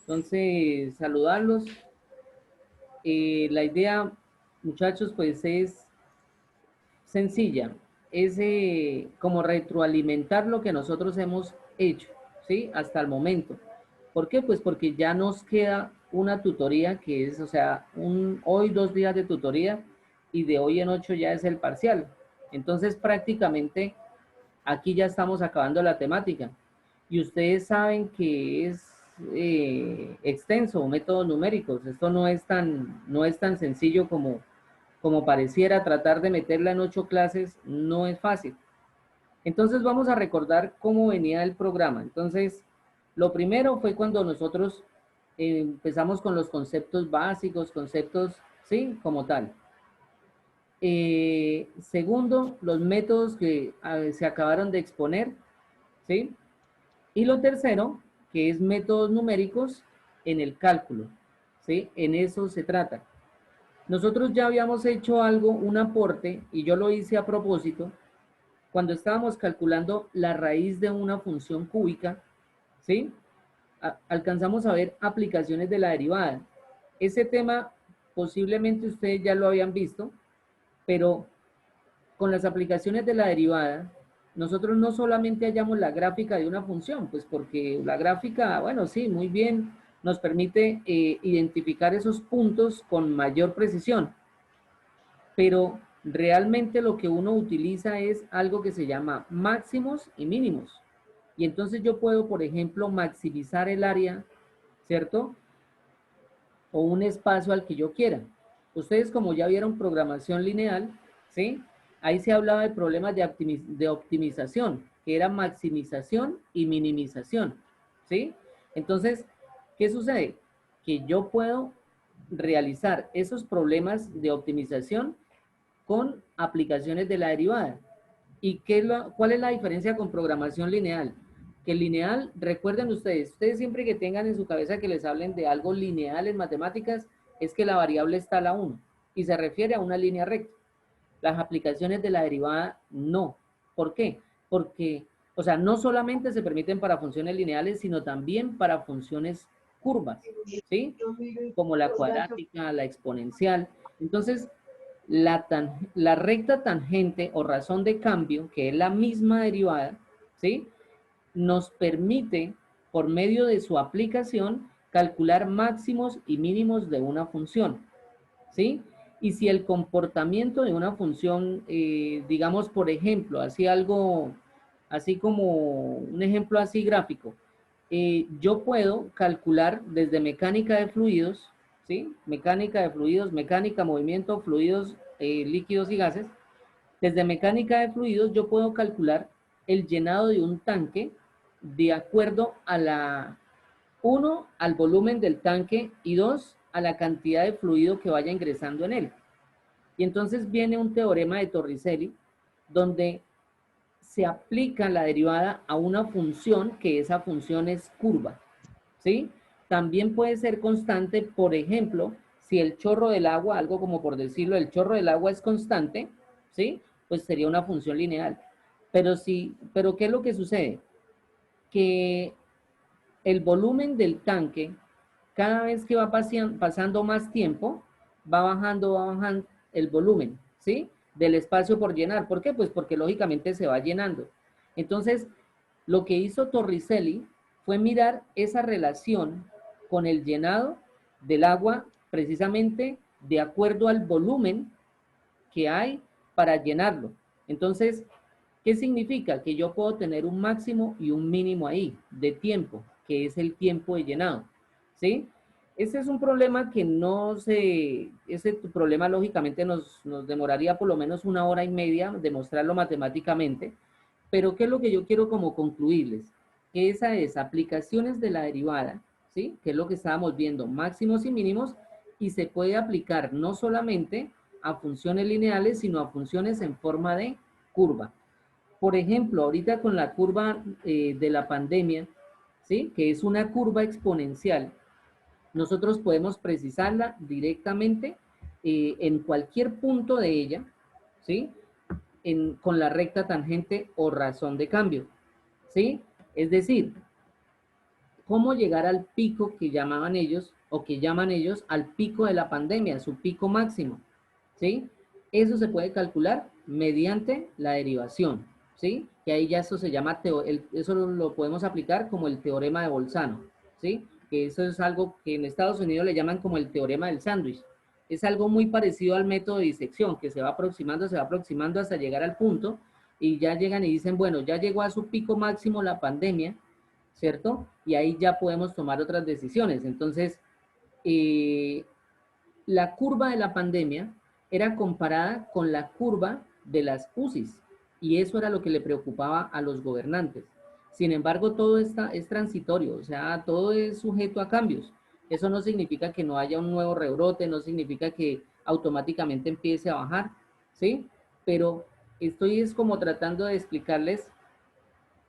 Entonces, saludarlos. La idea, muchachos, pues es sencilla. Es como retroalimentar lo que nosotros hemos hecho, ¿sí? Hasta el momento. ¿Por qué? Pues porque ya nos queda una tutoría que es, o sea, hoy 2 días de tutoría y de hoy en 8 ya es el parcial. Entonces, prácticamente aquí ya estamos acabando la temática. Y ustedes saben que es extenso, métodos numéricos. Esto no es tan sencillo como pareciera. Tratar de meterla en 8 clases no es fácil. Entonces vamos a recordar cómo venía el programa. Entonces, lo primero fue cuando nosotros empezamos con los conceptos básicos, conceptos, sí, como tal. Segundo, los métodos que se acabaron de exponer, ¿sí? Y lo tercero, que es métodos numéricos en el cálculo, ¿sí? En eso se trata. Nosotros ya habíamos hecho algo, un aporte, y yo lo hice a propósito, cuando estábamos calculando la raíz de una función cúbica, ¿sí? Alcanzamos a ver aplicaciones de la derivada. Ese tema posiblemente ustedes ya lo habían visto, pero con las aplicaciones de la derivada, nosotros no solamente hallamos la gráfica de una función, pues porque la gráfica, bueno, sí, muy bien, nos permite identificar esos puntos con mayor precisión, pero realmente lo que uno utiliza es algo que se llama máximos y mínimos. Y entonces yo puedo, por ejemplo, maximizar el área, ¿cierto? O un espacio al que yo quiera. Ustedes como ya vieron programación lineal, ¿sí? Ahí se hablaba de problemas de optimización, que era maximización y minimización, ¿sí? Entonces, ¿qué sucede? Que yo puedo realizar esos problemas de optimización con aplicaciones de la derivada. ¿Y cuál es la diferencia con programación lineal? Que el lineal, recuerden ustedes siempre que tengan en su cabeza que les hablen de algo lineal en matemáticas, es que la variable está a la 1 y se refiere a una línea recta. Las aplicaciones de la derivada no. ¿Por qué? Porque, o sea, no solamente se permiten para funciones lineales, sino también para funciones curvas, ¿sí? Como la cuadrática, la exponencial. Entonces, la recta tangente o razón de cambio, que es la misma derivada, ¿sí? Nos permite, por medio de su aplicación, calcular máximos y mínimos de una función, ¿sí? Y si el comportamiento de una función, digamos, por ejemplo, así como un ejemplo así gráfico, yo puedo calcular desde mecánica de fluidos, ¿sí? Mecánica de fluidos, mecánica, movimiento, fluidos, líquidos y gases. Desde mecánica de fluidos yo puedo calcular el llenado de un tanque de acuerdo a uno, al volumen del tanque y dos, a la cantidad de fluido que vaya ingresando en él. Y entonces viene un teorema de Torricelli donde se aplica la derivada a una función que esa función es curva, ¿sí? También puede ser constante, por ejemplo, si el chorro del agua, algo como por decirlo, el chorro del agua es constante, ¿sí? Pues sería una función lineal. Pero ¿qué es lo que sucede? Que el volumen del tanque, cada vez que va pasando más tiempo, va bajando el volumen, ¿sí? Del espacio por llenar. ¿Por qué? Pues porque lógicamente se va llenando. Entonces, lo que hizo Torricelli fue mirar esa relación con el llenado del agua precisamente de acuerdo al volumen que hay para llenarlo. Entonces, ¿qué significa? Que yo puedo tener un máximo y un mínimo ahí de tiempo, que es el tiempo de llenado, ¿sí? Ese es un problema que ese problema lógicamente nos demoraría por lo menos 1 hora y media demostrarlo matemáticamente, pero ¿qué es lo que yo quiero como concluirles? Que esa es aplicaciones de la derivada, ¿sí? Que es lo que estábamos viendo, máximos y mínimos, y se puede aplicar no solamente a funciones lineales, sino a funciones en forma de curva. Por ejemplo, ahorita con la curva de la pandemia, ¿sí? Que es una curva exponencial, nosotros podemos precisarla directamente en cualquier punto de ella, ¿sí? Con la recta tangente o razón de cambio, ¿sí? Es decir, cómo llegar al pico que llamaban ellos, o que llaman ellos, al pico de la pandemia, su pico máximo, ¿sí? Eso se puede calcular mediante la derivación, ¿sí? Y ahí ya eso se llama, eso lo podemos aplicar como el teorema de Bolzano, ¿sí? Que eso es algo que en Estados Unidos le llaman como el teorema del sándwich. Es algo muy parecido al método de disección, que se va aproximando hasta llegar al punto, y ya llegan y dicen, bueno, ya llegó a su pico máximo la pandemia, ¿cierto? Y ahí ya podemos tomar otras decisiones. Entonces, eh, la curva de la pandemia era comparada con la curva de las UCIs, y eso era lo que le preocupaba a los gobernantes. Sin embargo, todo es transitorio, o sea, todo es sujeto a cambios. Eso no significa que no haya un nuevo rebrote, no significa que automáticamente empiece a bajar, ¿sí? Pero estoy es como tratando de explicarles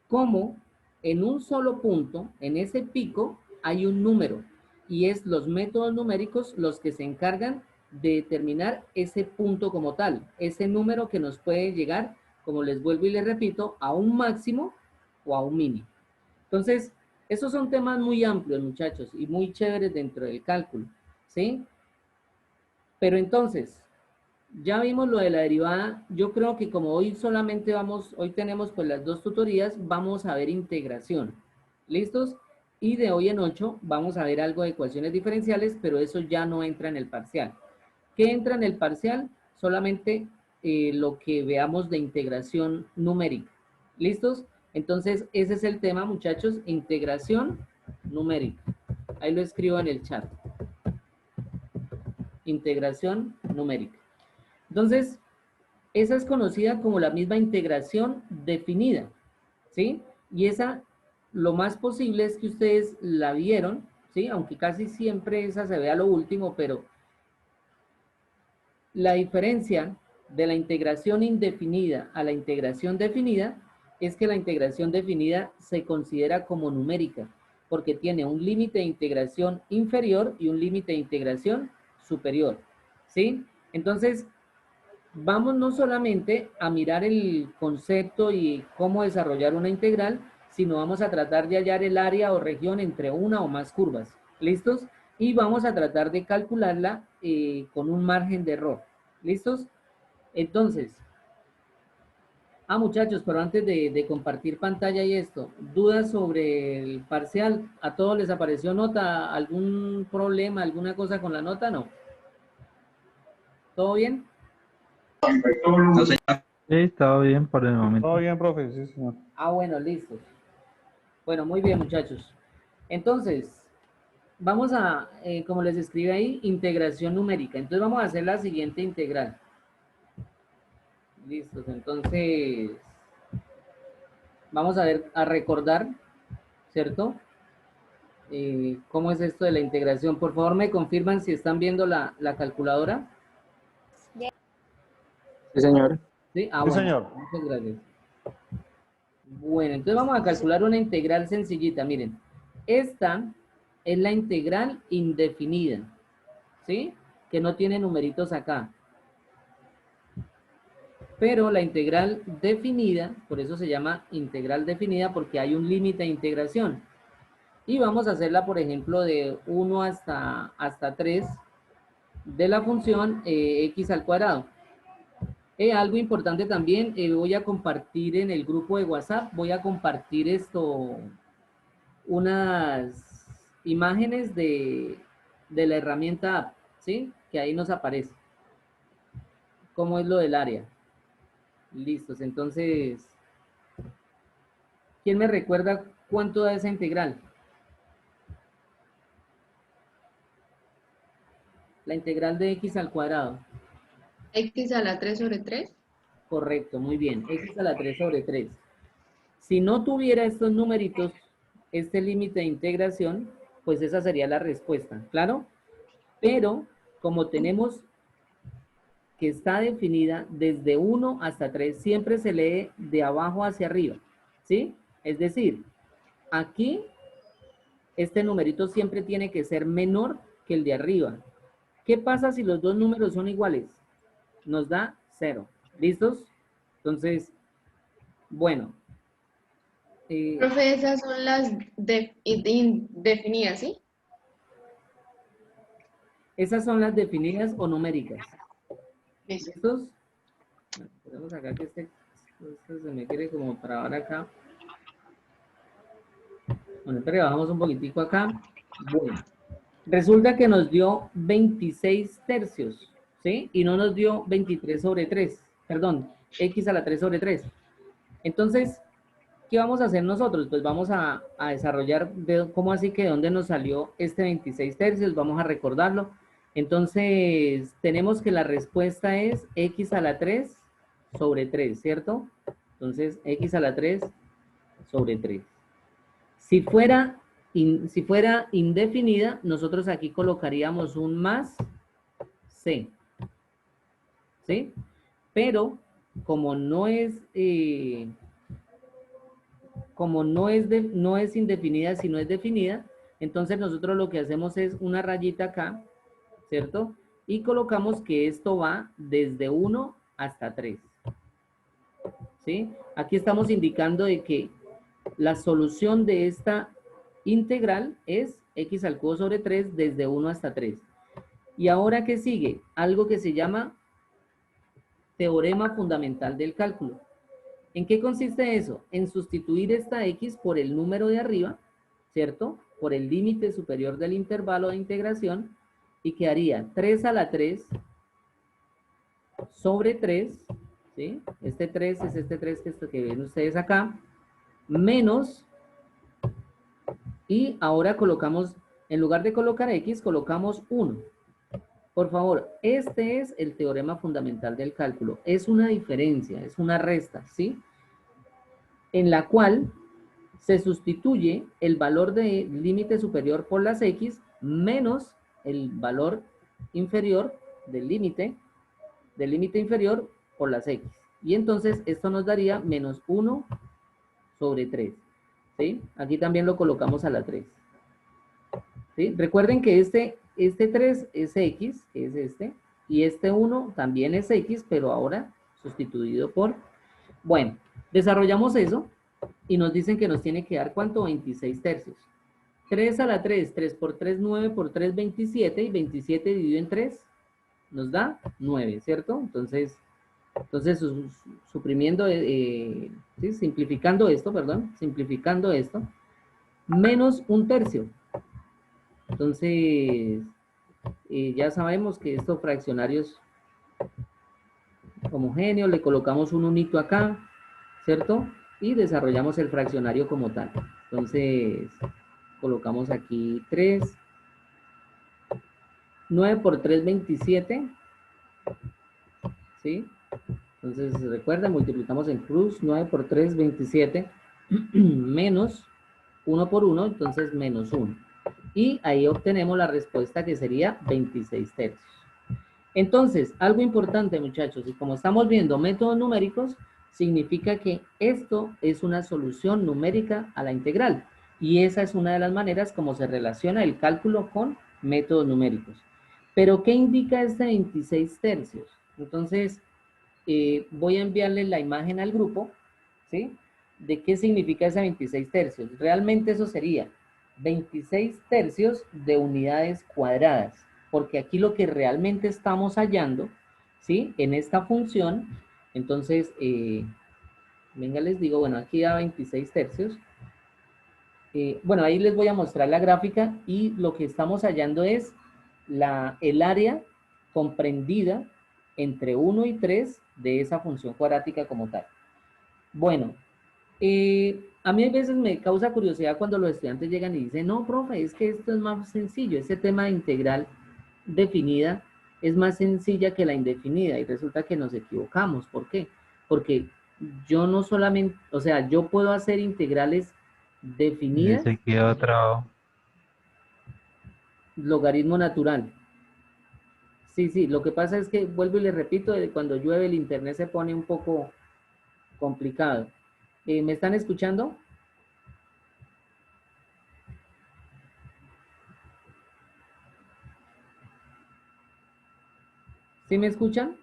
cómo en un solo punto, en ese pico, hay un número, y es los métodos numéricos los que se encargan de determinar ese punto como tal, ese número que nos puede llegar, como les vuelvo y les repito, a un máximo o a un mínimo. Entonces, esos son temas muy amplios, muchachos, y muy chéveres dentro del cálculo, ¿sí? Pero entonces, ya vimos lo de la derivada. Yo creo que como hoy solamente hoy tenemos pues las dos tutorías, vamos a ver integración. ¿Listos? Y de hoy en 8 vamos a ver algo de ecuaciones diferenciales, pero eso ya no entra en el parcial. ¿Qué entra en el parcial? Solamente lo que veamos de integración numérica. ¿Listos? Entonces, ese es el tema, muchachos, integración numérica. Ahí lo escribo en el chat. Integración numérica. Entonces, esa es conocida como la misma integración definida, ¿sí? Y esa, lo más posible es que ustedes la vieron, ¿sí? Aunque casi siempre esa se ve a lo último, pero la diferencia de la integración indefinida a la integración definida es que la integración definida se considera como numérica, porque tiene un límite de integración inferior y un límite de integración superior, ¿sí? Entonces, vamos no solamente a mirar el concepto y cómo desarrollar una integral, sino vamos a tratar de hallar el área o región entre una o más curvas. ¿Listos? Y vamos a tratar de calcularla con un margen de error. ¿Listos? Entonces, muchachos, pero antes de compartir pantalla y esto, ¿dudas sobre el parcial? ¿A todos les apareció nota? ¿Algún problema, alguna cosa con la nota? No. ¿Todo bien? No, señor. Sí, todo bien por el momento. Todo bien, profe, sí, señor. Bueno, listo. Bueno, muy bien, muchachos. Entonces, vamos a, como les escribe ahí, integración numérica. Entonces vamos a hacer la siguiente integral. Listos, entonces, vamos a ver, a recordar, ¿cierto? ¿Cómo es esto de la integración? Por favor, me confirman si están viendo la calculadora. Sí, señor. ¿Sí? Sí, Bueno, señor. muchas gracias. Bueno, entonces vamos a calcular una integral sencillita. Miren, esta es la integral indefinida, ¿sí? Que no tiene numeritos acá. Pero la integral definida, por eso se llama integral definida, porque hay un límite de integración. Y vamos a hacerla, por ejemplo, de 1 hasta 3 de la función x al cuadrado. Algo importante también, voy a compartir en el grupo de WhatsApp, voy a compartir unas imágenes de la herramienta app, ¿sí? Que ahí nos aparece. ¿Cómo es lo del área? Listos, entonces, ¿quién me recuerda cuánto da esa integral? La integral de x al cuadrado. X a la 3 sobre 3. Correcto, muy bien. X a la 3 sobre 3. Si no tuviera estos numeritos, este límite de integración, pues esa sería la respuesta, ¿claro? Pero como tenemos que está definida desde 1 hasta 3, siempre se lee de abajo hacia arriba, ¿sí? Es decir, aquí este numerito siempre tiene que ser menor que el de arriba. ¿Qué pasa si los dos números son iguales? Nos da 0. ¿Listos? Entonces, bueno, Eh, Profe, esas son las indefinidas, ¿sí? esas son las definidas o numéricas. Listo. ¿Listos? Bueno, ponemos acá que este se me quiere como trabar acá. Bueno, espera, bajamos un poquitico acá. Bueno, resulta que nos dio 26 tercios, ¿sí? Y no nos dio 23 sobre 3, perdón, x a la 3 sobre 3. Entonces, ¿qué vamos a hacer nosotros? Pues vamos a desarrollar cómo así que de dónde nos salió este 26 tercios, vamos a recordarlo. Entonces, tenemos que la respuesta es x a la 3 sobre 3, ¿cierto? Entonces, x a la 3 sobre 3. Si fuera indefinida, nosotros aquí colocaríamos un más c, ¿sí? Pero como no es indefinida, sino es definida, entonces nosotros lo que hacemos es una rayita acá, ¿cierto? Y colocamos que esto va desde 1 hasta 3, ¿sí? Aquí estamos indicando de que la solución de esta integral es x al cubo sobre 3 desde 1 hasta 3. Y ahora, ¿qué sigue? Algo que se llama teorema fundamental del cálculo. ¿En qué consiste eso? En sustituir esta x por el número de arriba, ¿cierto? Por el límite superior del intervalo de integración, y quedaría 3 a la 3 sobre 3, ¿sí? Este 3 es este 3 que ven ustedes acá, menos, y ahora colocamos, en lugar de colocar x, colocamos 1. Por favor, este es el teorema fundamental del cálculo. Es una diferencia, es una resta, ¿sí? En la cual se sustituye el valor de límite superior por las x menos el valor inferior del límite inferior por las x. Y entonces esto nos daría menos 1 sobre 3. ¿Sí? Aquí también lo colocamos a la 3. ¿Sí? Recuerden que este 3 es x, que es este, y este 1 también es x, pero ahora sustituido por... Bueno, desarrollamos eso y nos dicen que nos tiene que dar ¿cuánto? 26 tercios. 3 a la 3, 3 por 3, 9 por 3, 27, y 27 dividido en 3 nos da 9, ¿cierto? Entonces suprimiendo, ¿sí? Simplificando esto, menos un tercio. Entonces, ya sabemos que estos fraccionarios homogéneos, le colocamos un unito acá, ¿cierto? Y desarrollamos el fraccionario como tal. Entonces, colocamos aquí 3. 9 por 3, 27. ¿Sí? Entonces, recuerda, multiplicamos en cruz. 9 por 3, 27. Menos 1 por 1, entonces menos 1. Y ahí obtenemos la respuesta que sería 26 tercios. Entonces, algo importante, muchachos, y como estamos viendo métodos numéricos, significa que esto es una solución numérica a la integral. Y esa es una de las maneras como se relaciona el cálculo con métodos numéricos. Pero, ¿qué indica este 26 tercios? Entonces, voy a enviarles la imagen al grupo, ¿sí? De qué significa ese 26 tercios. Realmente eso sería 26 tercios de unidades cuadradas, porque aquí lo que realmente estamos hallando, ¿sí? En esta función, entonces, venga, les digo, bueno, aquí da 26 tercios. Bueno, ahí les voy a mostrar la gráfica y lo que estamos hallando es el área comprendida entre 1 y 3 de esa función cuadrática como tal. Bueno, a mí a veces me causa curiosidad cuando los estudiantes llegan y dicen, no, profe, es que esto es más sencillo, ese tema de integral definida es más sencilla que la indefinida, y resulta que nos equivocamos. ¿Por qué? Porque yo no solamente, o sea, yo puedo hacer integrales definidas, Se quedó trabado. logaritmo natural. Sí, sí, lo que pasa es que, vuelvo y le repito, cuando llueve el internet se pone un poco complicado. ¿Me están escuchando? ¿Sí me escuchan?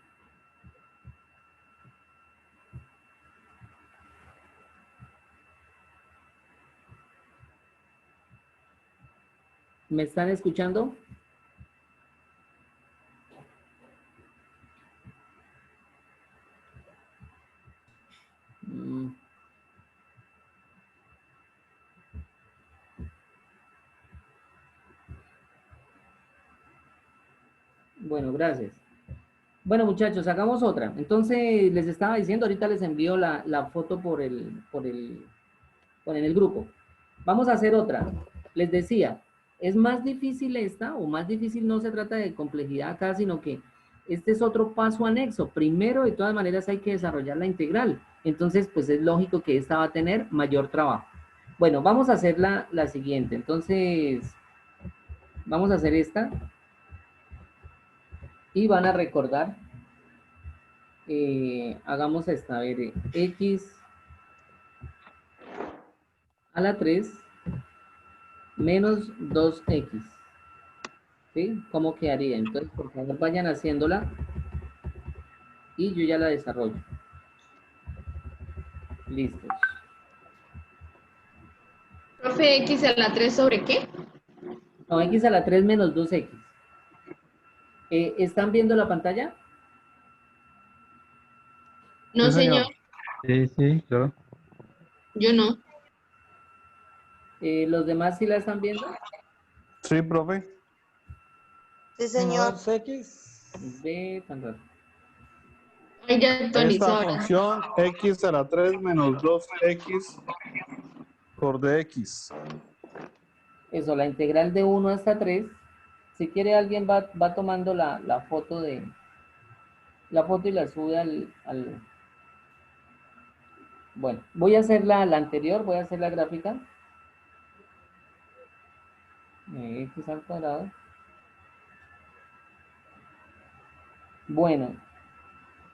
¿Me están escuchando? Mm. Bueno, gracias. Bueno, muchachos, hagamos otra. Entonces, les estaba diciendo, ahorita les envío la foto en el grupo. Vamos a hacer otra. Les decía, es más difícil esta, o más difícil no se trata de complejidad acá, sino que este es otro paso anexo. Primero, de todas maneras, hay que desarrollar la integral. Entonces, pues es lógico que esta va a tener mayor trabajo. Bueno, vamos a hacer la siguiente. Entonces, vamos a hacer esta. Y van a recordar, hagamos esta, a ver, x a la 3 menos 2x. ¿Sí? ¿Cómo quedaría? Entonces, por favor, vayan haciéndola y yo ya la desarrollo. Listos. Profe, ¿X a la 3 sobre qué? No, x a la 3 menos 2x. ¿Están viendo la pantalla? No, Sí, señor, señor. Sí, sí, claro. yo no. ¿Los demás sí la están viendo? Sí, profe. Sí, señor. Ve, tan raro. Ay, ya Esta actualizó ahora. función x a la 3 menos 2x por dx. Eso, la integral de 1 hasta 3. Si quiere, alguien va tomando la foto y la sube Bueno, voy a hacer la anterior, voy a hacer la gráfica. X al cuadrado. Bueno,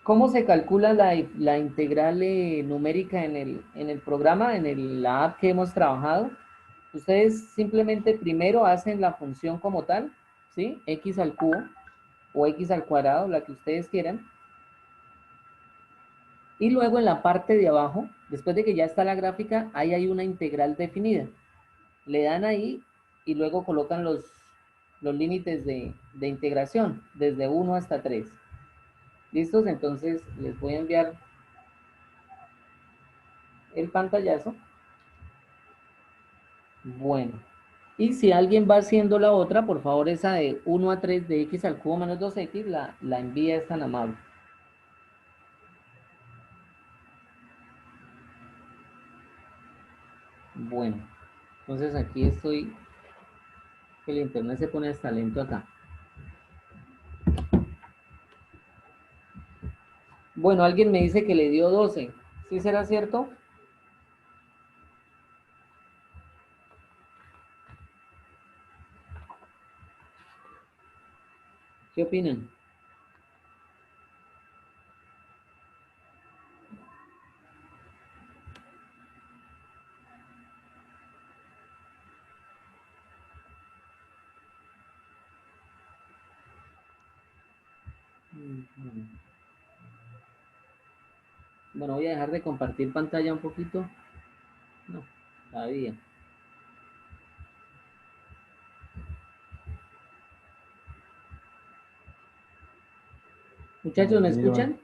¿cómo se calcula la integral numérica en el programa, la app que hemos trabajado? Ustedes simplemente primero hacen la función como tal, ¿sí? X al cubo o X al cuadrado, la que ustedes quieran. Y luego en la parte de abajo, después de que ya está la gráfica, ahí hay una integral definida. Le dan ahí y luego colocan los límites de integración, desde 1 hasta 3. ¿Listos? Entonces les voy a enviar el pantallazo. Bueno, y si alguien va haciendo la otra, por favor, esa de 1 a 3 de x al cubo menos 2x, la envía, es tan amable. Bueno, entonces aquí estoy, el internet se pone hasta lento acá. Bueno, alguien me dice que le dio 12. ¿Sí será cierto? ¿Qué opinan? Bueno, voy a dejar de compartir pantalla un poquito. No, todavía. Muchachos, ¿me escuchan?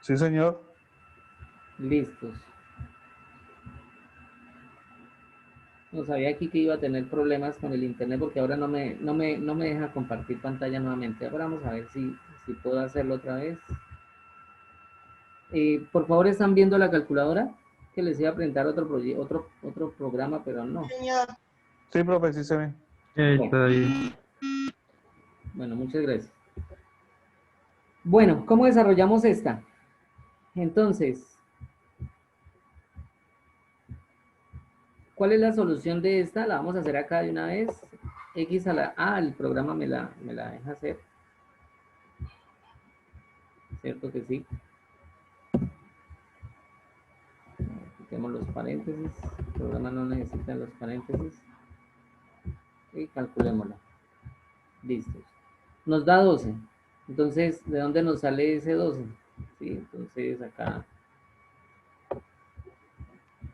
Sí, señor. Listos. No sabía aquí que iba a tener problemas con el internet porque ahora no me deja compartir pantalla nuevamente. Ahora vamos a ver si puedo hacerlo otra vez. Por favor, ¿están viendo la calculadora? Que les iba a presentar otro programa, pero no. Señor. Sí, profe, sí se ve. Está bien. Bueno, muchas gracias. Bueno, ¿cómo desarrollamos esta? Entonces, ¿cuál es la solución de esta? La vamos a hacer acá de una vez. X a la... Ah, el programa me la deja hacer. ¿Cierto que sí? Quitemos los paréntesis. El programa no necesita los paréntesis. Y calculémosla. Listo. Nos da 12. Entonces, ¿de dónde nos sale ese 12? Sí, entonces acá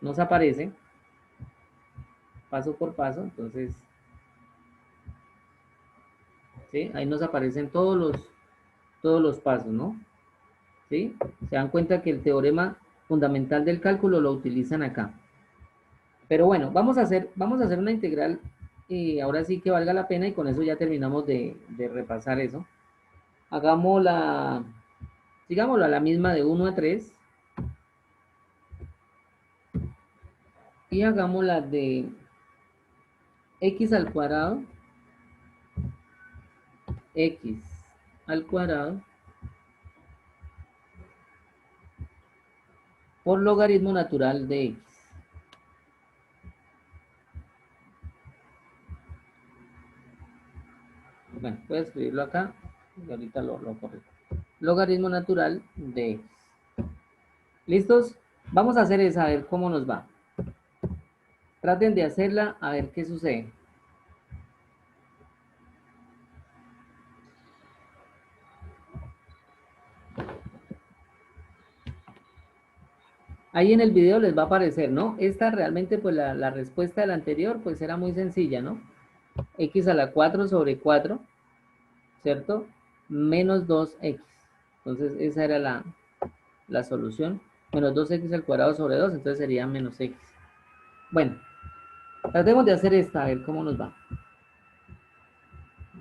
nos aparece paso por paso. Entonces, ¿sí? Ahí nos aparecen todos los pasos, ¿no? ¿Sí? Se dan cuenta que el teorema fundamental del cálculo lo utilizan acá. Pero bueno, vamos a hacer una integral ahora sí que valga la pena y con eso ya terminamos de repasar eso. Hagámosla, digámoslo a la misma de 1 a 3 y hagámosla de x al cuadrado por logaritmo natural de x. Bueno, voy a escribirlo acá y ahorita lo corrijo. Logaritmo natural de x. ¿Listos? Vamos a hacer esa, a ver cómo nos va. Traten de hacerla, a ver qué sucede. Ahí en el video les va a aparecer, ¿no? Esta realmente, pues la respuesta de la anterior, pues era muy sencilla, ¿no? X a la 4 sobre 4, ¿cierto? Menos 2x. Entonces, esa era la solución. Menos 2x al cuadrado sobre 2, entonces sería menos x. Bueno, tratemos de hacer esta, a ver cómo nos va.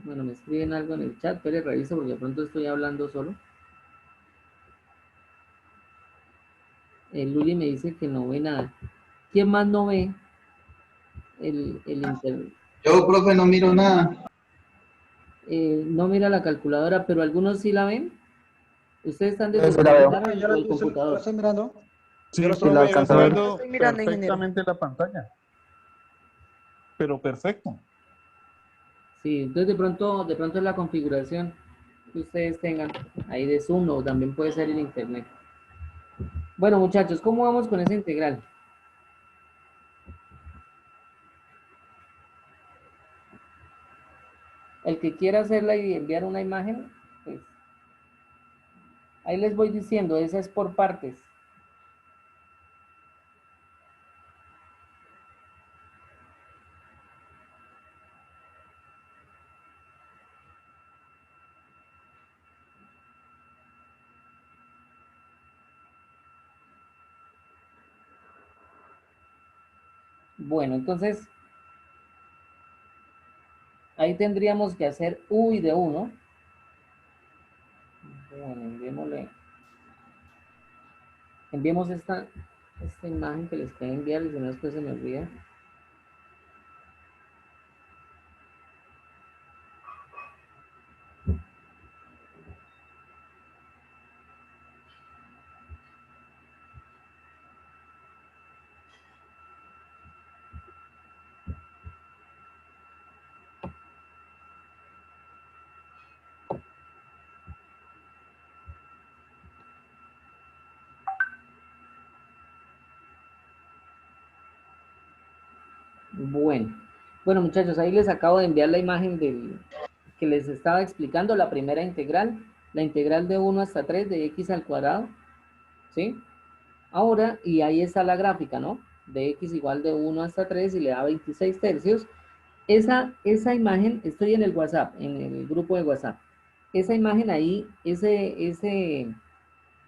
Bueno, me escriben algo en el chat, pero reviso porque de pronto estoy hablando solo. El Luli me dice que no ve nada. ¿Quién más no ve el internet? Yo, profe, no miro nada. No mira la calculadora, pero algunos sí la ven. ¿Ustedes están desde el Sí, la veo. celular o el computador? Sí, Sí, la alcanzo a ver. viendo Estoy mirando, ingeniero. perfectamente la pantalla. Pero perfecto. Sí, entonces de pronto es la configuración que ustedes tengan ahí de Zoom o también puede ser el internet. Bueno, muchachos, ¿cómo vamos con esa integral? El que quiera hacerla y enviar una imagen, pues ahí les voy diciendo, esa es por partes. Bueno, entonces, ahí tendríamos que hacer u y de 1. Bueno, enviemos esta imagen que les queda enviar y si no después se me olvida. Bueno muchachos, ahí les acabo de enviar la imagen que les estaba explicando, la primera integral, la integral de 1 hasta 3 de x al cuadrado, ¿sí? Ahora, y ahí está la gráfica, ¿no? De x igual de 1 hasta 3 y le da 26 tercios. Esa imagen, estoy en el WhatsApp, en el grupo de WhatsApp. Esa imagen ahí,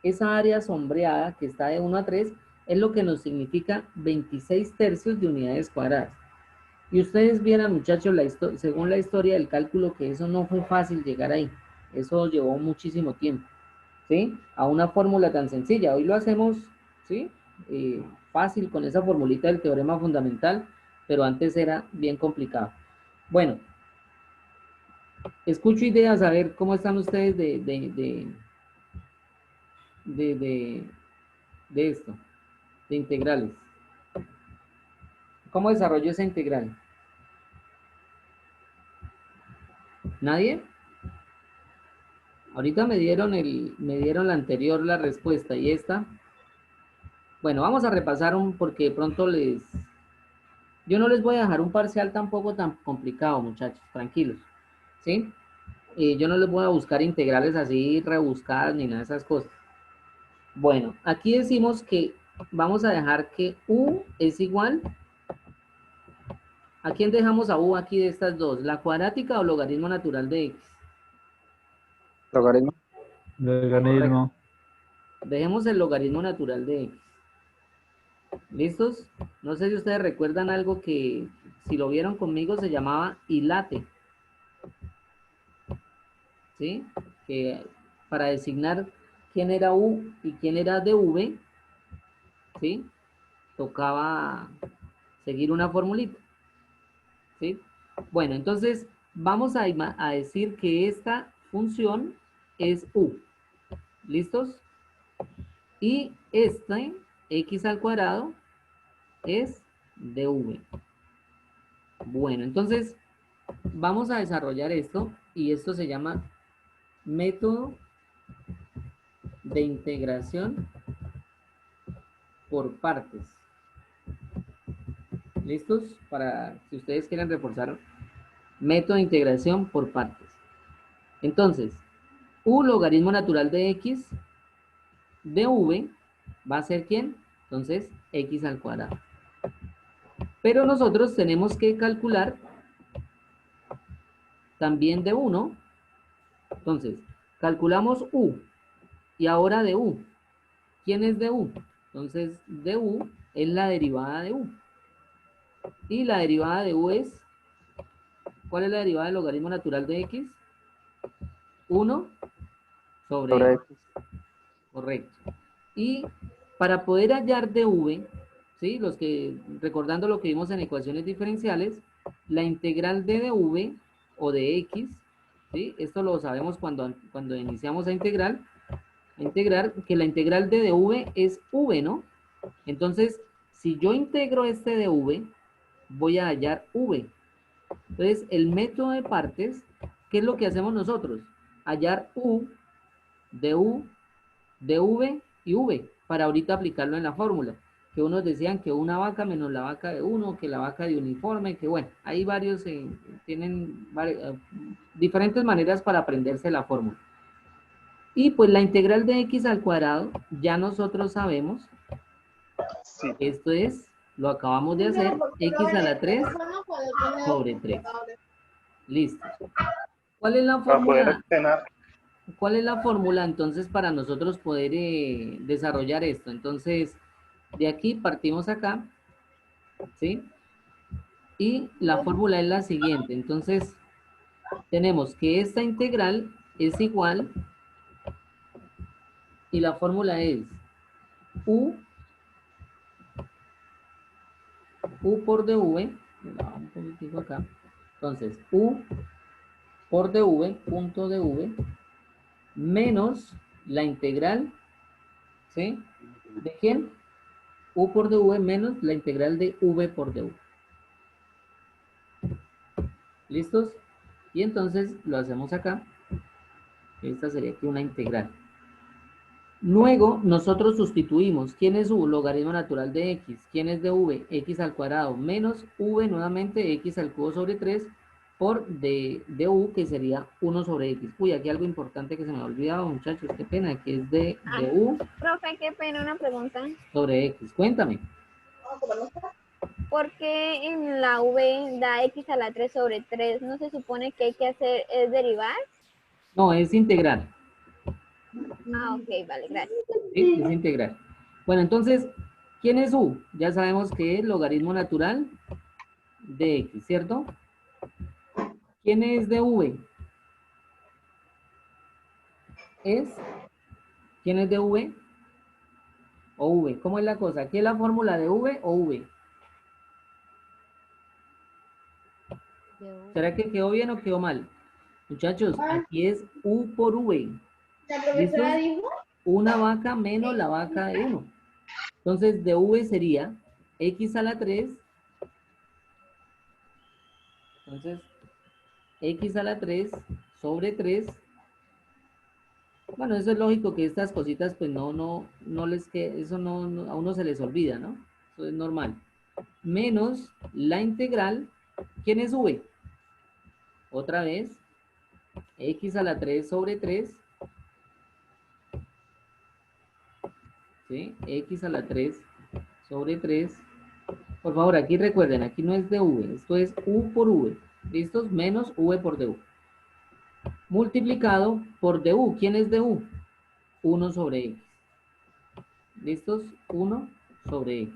esa área sombreada que está de 1 a 3, es lo que nos significa 26 tercios de unidades cuadradas. Y ustedes vieran, muchachos, según la historia del cálculo, que eso no fue fácil llegar ahí. Eso llevó muchísimo tiempo, ¿sí? A una fórmula tan sencilla. Hoy lo hacemos, ¿sí? Fácil con esa formulita del teorema fundamental, pero antes era bien complicado. Bueno, escucho ideas, a ver cómo están ustedes de esto, de integrales. ¿Cómo desarrollo esa integral? ¿Nadie? Ahorita me dieron la anterior, la respuesta, y esta. Bueno, vamos a repasar porque de pronto yo no les voy a dejar un parcial tampoco tan complicado, muchachos, tranquilos, ¿sí? Yo no les voy a buscar integrales así rebuscadas ni nada de esas cosas. Bueno, aquí decimos que vamos a dejar que u es igual ¿A quién dejamos a u aquí de estas dos? ¿La cuadrática o logaritmo natural de x? Logaritmo. Logaritmo. Dejemos el logaritmo natural de x. ¿Listos? No sé si ustedes recuerdan algo que, si lo vieron conmigo, se llamaba hilate. ¿Sí? Que para designar quién era u y quién era dv, ¿sí? Tocaba seguir una formulita. ¿Sí? Bueno, entonces vamos a decir que esta función es u. ¿Listos? Y este x al cuadrado es dv. Bueno, entonces vamos a desarrollar esto y esto se llama método de integración por partes. ¿Listos? Para si ustedes quieren reforzar método de integración por partes. Entonces, u logaritmo natural de x de v va a ser ¿quién? Entonces, x al cuadrado. Pero nosotros tenemos que calcular también de 1. Entonces, calculamos u. Y ahora de u. ¿Quién es de u? Entonces, de u es la derivada de u. Y la derivada de u es, ¿cuál es la derivada del logaritmo natural de x? 1 sobre x. Correcto. Y para poder hallar dv, ¿sí? Los que, recordando lo que vimos en ecuaciones diferenciales, la integral de dv o de x, ¿sí? Esto lo sabemos cuando iniciamos a integrar, que la integral de dv es v, ¿no? Entonces, si yo integro este dv, voy a hallar v. Entonces, el método de partes, ¿qué es lo que hacemos nosotros? Hallar u, du, dv y v, para ahorita aplicarlo en la fórmula. Que unos decían que una vaca menos la vaca de uno, que la vaca de uniforme, que bueno, hay varios, tienen diferentes maneras para aprenderse la fórmula. Y pues la integral de x al cuadrado, ya nosotros sabemos, esto es, lo acabamos de hacer, x a la 3 sobre 3. Listo. ¿Cuál es la fórmula? ¿Cuál es la fórmula entonces para nosotros poder desarrollar esto? Entonces, de aquí partimos acá, ¿sí? Y la fórmula es la siguiente. Entonces, tenemos que esta integral es igual, y la fórmula es u por dv, un poquitico acá. Entonces, u por dv, punto dv, menos la integral, ¿sí? ¿De quién? U por dv menos la integral de v por dv. ¿Listos? Y entonces lo hacemos acá. Esta sería aquí una integral. Luego nosotros sustituimos. ¿Quién es u? Logaritmo natural de x. ¿Quién es de v? X al cuadrado menos v nuevamente x al cubo sobre 3 por de u, que sería 1 sobre x. Uy, aquí algo importante que se me ha olvidado, muchachos. Qué pena, que es de u. Profe, qué pena, una pregunta. Sobre x. Cuéntame. ¿Por qué en la v da x a la 3 sobre 3? ¿No se supone que hay que hacer es derivar? No, es integral. Ah, ok, vale, gracias. Sí, es integral. Bueno, entonces, ¿quién es u? Ya sabemos que es logaritmo natural de x, ¿cierto? ¿Quién es de v? ¿Quién es de v? O v. ¿Cómo es la cosa? ¿Aquí es la fórmula de v o v? ¿Será que quedó bien o quedó mal? Muchachos, aquí es u por v. ¿Listo? Una vaca menos la vaca de 1. Entonces, de v sería x a la 3. Entonces, x a la 3 sobre 3. Bueno, eso es lógico que estas cositas, pues no les quede, eso a uno se les olvida, ¿no? Eso es normal. Menos la integral, ¿quién es v? Otra vez, x a la 3 sobre 3. ¿Sí? X a la 3 sobre 3 Por favor, aquí recuerden, aquí no es dv, esto es u por v. ¿Listos? Menos v por du. Multiplicado por du. ¿Quién es du? 1 sobre x. ¿Listos? 1 sobre x.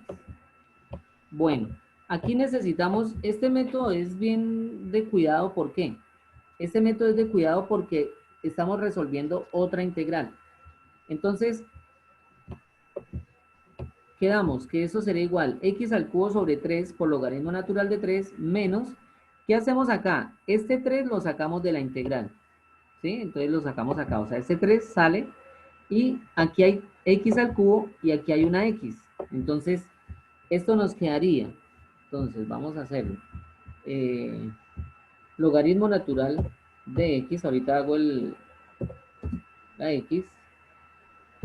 Bueno, aquí necesitamos, este método es bien de cuidado, ¿por qué? Este método es de cuidado porque estamos resolviendo otra integral. Entonces, quedamos que eso será igual x al cubo sobre 3 por logaritmo natural de 3 menos, ¿qué hacemos acá? Este 3 lo sacamos de la integral, ¿sí? Entonces lo sacamos acá, o sea, este 3 sale y aquí hay x al cubo y aquí hay una x. Entonces, esto nos quedaría, entonces vamos a hacerlo. Logaritmo natural de x, ahorita hago la x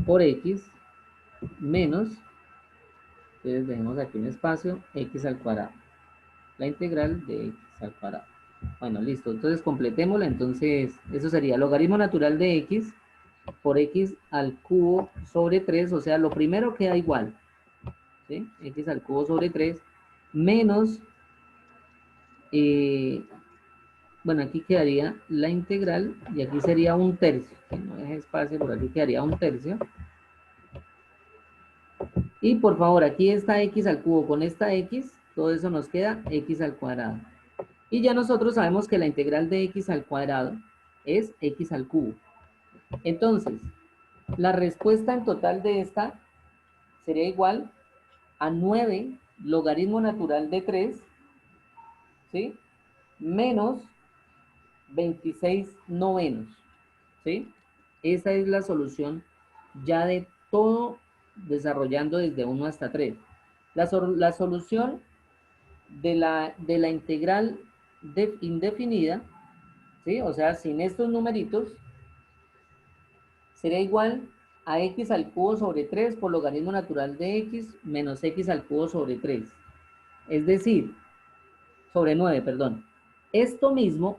por x menos, entonces dejemos aquí un espacio, x al cuadrado. La integral de x al cuadrado. Bueno, listo. Entonces completémosla. Entonces, eso sería logaritmo natural de x por x al cubo sobre 3. O sea, lo primero queda igual. ¿Sí? X al cubo sobre 3 menos, bueno, aquí quedaría la integral y aquí sería un tercio. Que no deje espacio, por aquí quedaría un tercio. Y por favor, aquí está x al cubo con esta x, todo eso nos queda x al cuadrado. Y ya nosotros sabemos que la integral de x al cuadrado es x al cubo. Entonces, la respuesta en total de esta sería igual a 9 logaritmo natural de 3, ¿sí? Menos 26 novenos, ¿sí? Esa es la solución ya de todo desarrollando desde 1 hasta 3. La solución de la integral indefinida, ¿sí? O sea, sin estos numeritos, sería igual a x al cubo sobre 3 por logaritmo natural de x menos x al cubo sobre 3. Es decir, sobre 9, perdón. Esto mismo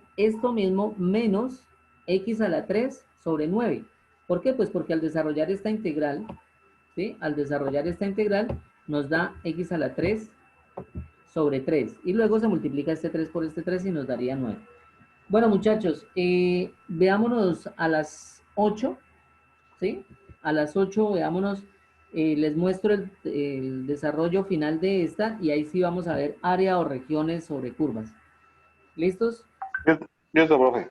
menos x a la 3 sobre 9. ¿Por qué? Pues porque al desarrollar esta integral, ¿sí? Al desarrollar esta integral nos da x a la 3 sobre 3. Y luego se multiplica este 3 por este 3 y nos daría 9. Bueno, muchachos, veámonos a las 8, ¿sí? A las 8 veámonos, les muestro el desarrollo final de esta y ahí sí vamos a ver área o regiones sobre curvas. ¿Listos? Listo, profe.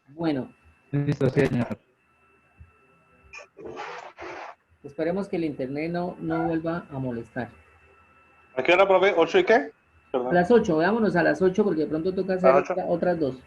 Bueno, Listo, señor. esperemos que el internet no vuelva a molestar. ¿A qué hora, profe? ¿8 y qué? A Perdón. las 8, veámonos a las 8 porque de pronto toca hacer ¿A las 8? otras dos.